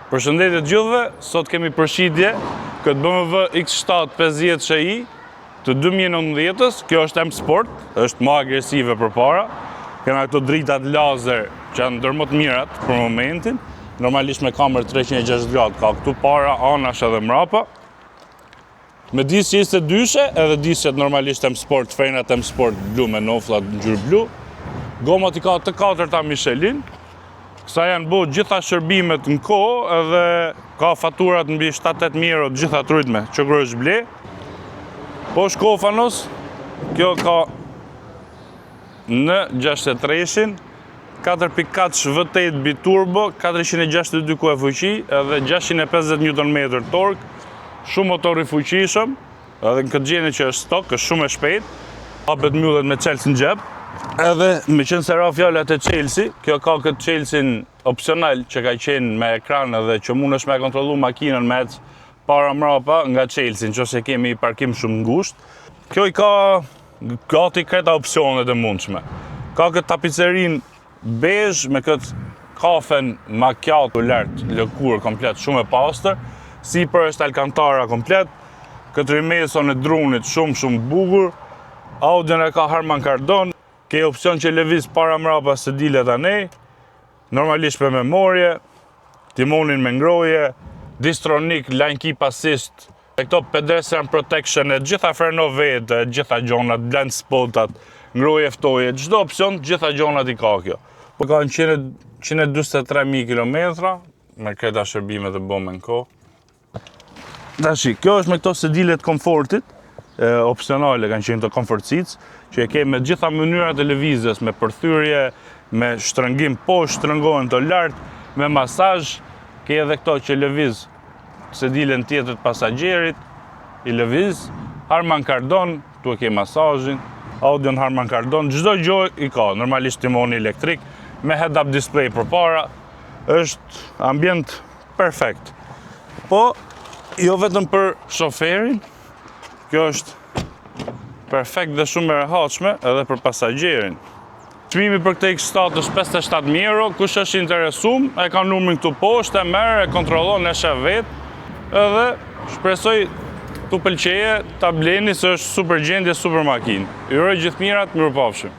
Përshëndetje të gjithëve, sot kemi përshitje këtë BMW X7 50 Shi të 2019-ës, kjo është M Sport, është më agresive përpara. Kena këto dritat lazer që janë ndër më të mirat për momentin, normalisht me kamerë 360 gradë, ka këtu para, anash edhe mrapa. Me disë 22 edhe disët normalisht M Sport, frenat M Sport blu me noflat në ngjyrë blu. Gomat i ka të 4-ta Michelin. Kësa janë bo gjitha shërbimet në kohë edhe ka faturat në bi 7-8 euro gjitha trujtme që kërë është ble. Po shkofanos, kjo ka në 63-shin, 4.4 V8 biturbo, 462 kue fuqi edhe 650 Nm tork, shumë motor i fuqishëm, edhe në këtë gjeni që është stok, është shumë e shpejt, hapet mbyllet me Chelsea në gjep. Edhe me qenë se ra fjallat e Chelsea, kjo ka këtë Chelsea opsional që ka qenë me ekran edhe që mund është me kontrolu makinën me ecë para mrapa nga Chelsea, në që se kemi parkim shumë ngusht. Kjo i ka gati kreta opsionet e mundshme. Ka këtë tapicerin bezh me këtë kafen macchiato lartë, lëkurë komplet shumë e pastër, sipër është alcantara komplet, këtë rimeson e drunit shumë bukur, audion e ka Harman Kardon, ke opcion që lëviz para mrapa së dilet anej, normalisht për memorje, timonin me ngroje, Distronic, line keep assist, e këto pedestrian protection, e gjitha freno vete, gjitha gjonat, blind spotat, ngroje ftoje, çdo opcion, gjitha gjonat i ka kjo. Po ka në 123.000 km, me këta shërbimet e bome në kohë. Dashi, kjo është me këto sedilet komfortit, opcionale kanë qenë të comfort seats, që e ke me gjitha mënyrat e lëvizjes, me përthyrje, me shtrëngim poshtë, shtrëngohen të lartë, me masazh, ke edhe këto që lëviz sedilen tjetër të pasagjerit, i lëviz, Harman Kardon, tu e ke masazhin, audion Harman Kardon, çdo gjë i ka, normalisht timoni elektrik, me head-up display përpara, është ambient perfekt. Po, jo vetëm për shoferin, kjo është perfekt dhe shumë e rehatshme edhe për pasagjerin. Çmimi për këtë X7 është 57.000 euro, kush është interesum, e ka numrin këtu poshtë, e merr, e kontrollon, e sheh vetë, edhe shpresoj t'u pëlqeje, ta bleni se është super gjendje, super makinë. Ju uroj gjithë mirat, mirupafshim.